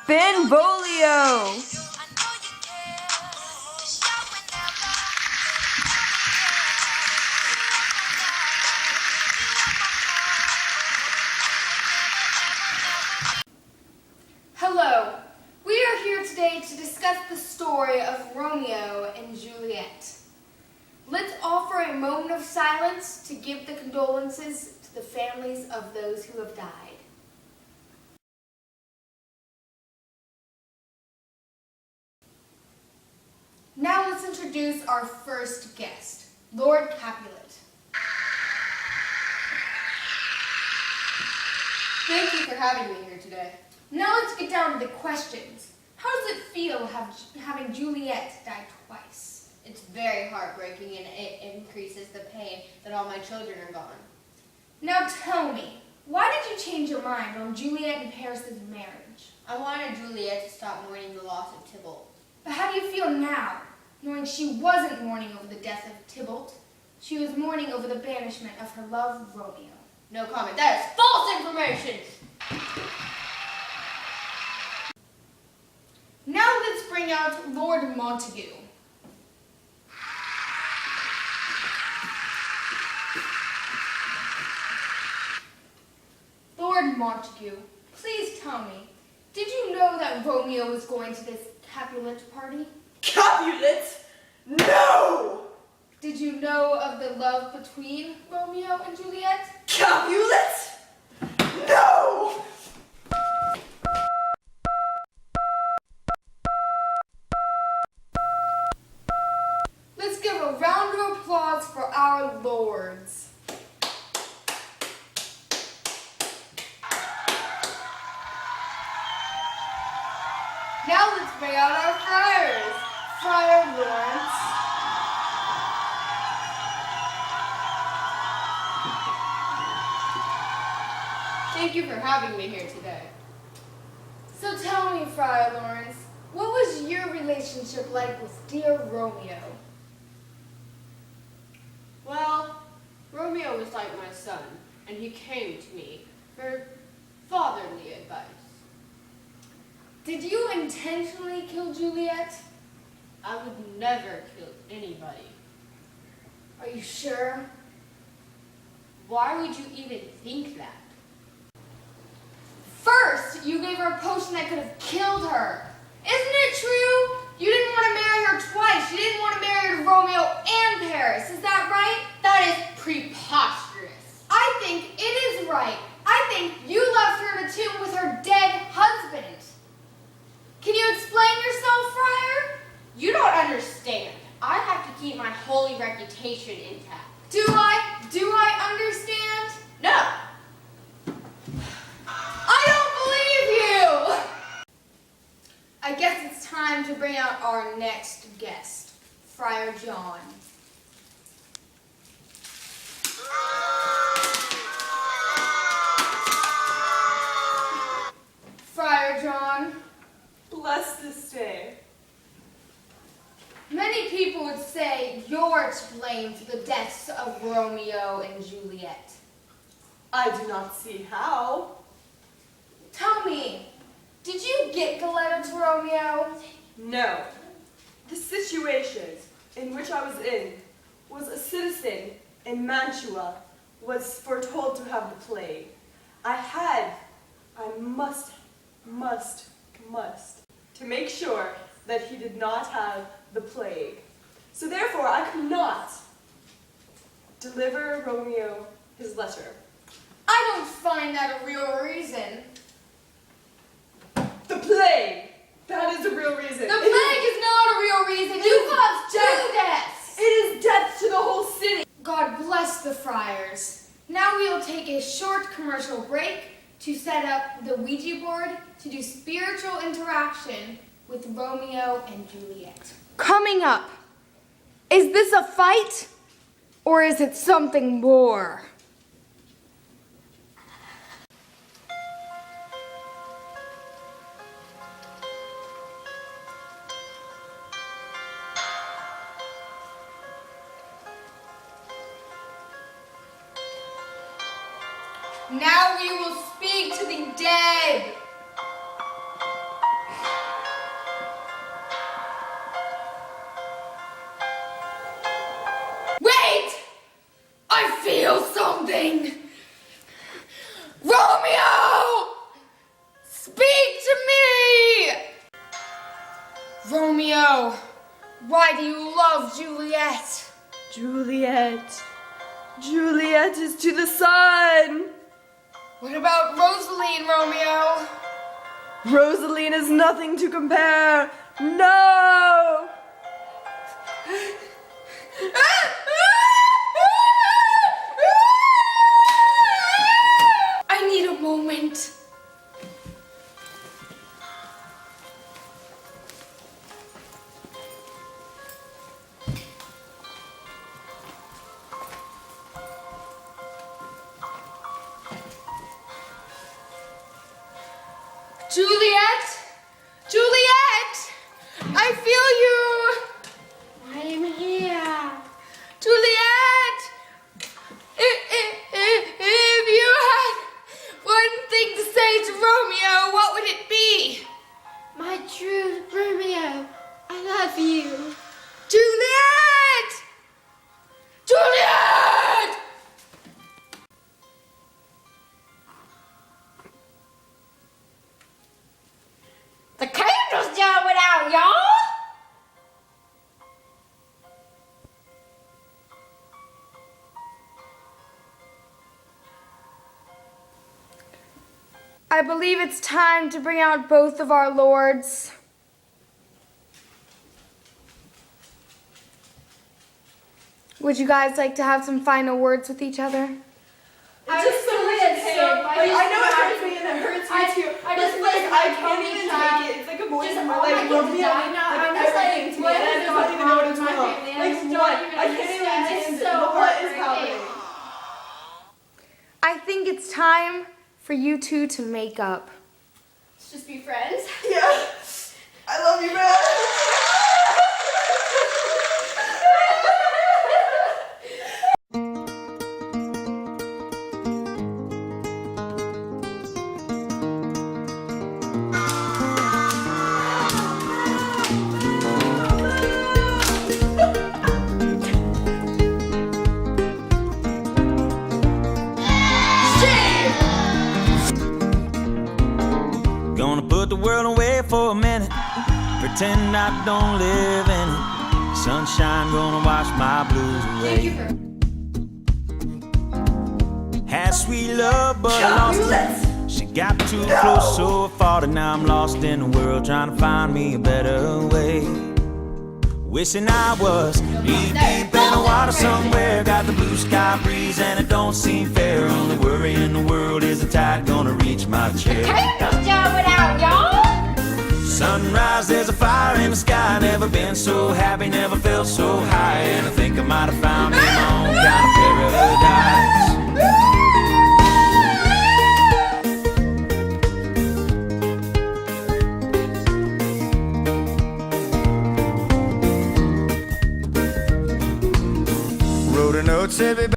Benvolio. Hello. We are here today to discuss the story of Romeo and Juliet. Let's offer a moment of silence to give the condolences to the families of those who have died. Now let's introduce our first guest, Lord Capulet. Thank you for having me here today. Now let's get down to the questions. How does it feel having Juliet die twice? It's very heartbreaking and it increases the pain that all my children are gone. Now tell me, why did you change your mind on Juliet and Paris's marriage? I wanted Juliet to stop mourning the loss of Tybalt. But how do you feel now, knowing she wasn't mourning over the death of Tybalt? She was mourning over the banishment of her love, Romeo. No comment. That is false information! Now let's bring out Lord Montague. Lord Montague, please tell me, did you know that Romeo was going to this Capulet party? Capulet? No! Did you know of the love between Romeo and Juliet? Capulet? No! Let's give a round of applause for our lords. Now let's bring out our friars. Friar Lawrence. Thank you for having me here today. So tell me, Friar Lawrence, what was your relationship like with dear Romeo? Well, Romeo was like my son, and he came to me for fatherly advice. Did you intentionally kill Juliet? I would never kill anybody. Are you sure? Why would you even think that? First, you gave her a potion that could have killed her. Isn't it true? You didn't want to marry her twice. You didn't want to marry her to Romeo and Paris. Is that right? That is preposterous. I think it is right. I think you left her in a tomb with her dead husband. Can you explain yourself, Friar? You don't understand. I have to keep my holy reputation intact. Do I understand? No. I don't believe you! I guess it's time to bring out our next guest, Friar John. Friar John. Bless this day. Many people would say you're to blame for the deaths of Romeo and Juliet. I do not see how. Tell me, did you get the letter to Romeo? No. The situation in which I was in was a citizen in Mantua was foretold to have the plague. I must, to make sure that he did not have the plague. So therefore, I could not deliver Romeo his letter. I don't find that a real reason. The plague! That is a real reason. The plague is not a real reason. You caused two deaths. It is death to the whole city. God bless the friars. Now we will take a short commercial break to set up the Ouija board to do spiritual interaction with Romeo and Juliet. Coming up, is this a fight or is it something more? Now we will speak to the dead. Romeo? Why do you love Juliet? Juliet. Juliet is to the sun. What about Rosaline, Romeo? Rosaline is nothing to compare. No! I need a moment. Juliet! Juliet! I feel you! I am here. Juliet! If you had one thing to say to Romeo, what would it be? My true Romeo, I love you. Juliet! Juliet! The candles just went out, y'all. I believe it's time to bring out both of our lords. Would you guys like to have some final words with each other? It's just so much pain. Like, I know it hurts me and it hurts me too. I just It's like feel I like can't Romeo even died. take it. It's like a voice Just, in oh my my like God, Romeo, die now. like I'm just everything like, to me, what and I is just going don't even know what on it's with my called. family? I Like just what? don't even I can't even understand. understand It's it. so What is heartbreaking. happening? I think it's time for you two to make up. Let's just be friends. Yeah. I love you, man. Gonna put the world away for a minute, pretend I don't live in it. Sunshine gonna wash my blues away. Had sweet love, but I lost it. She got too close, so far, and now I'm lost in the world, trying to find me a better way. Wishing I was knee deep in the water somewhere, got the blue sky breeze, and it don't seem fair. Only worry in the world is the tide gonna reach my chair. Candles just went out, y'all. Sunrise, there's a fire in the sky. Never been so happy, never felt so high. And I think I might have found me my own kind of paradise. Wrote a note, said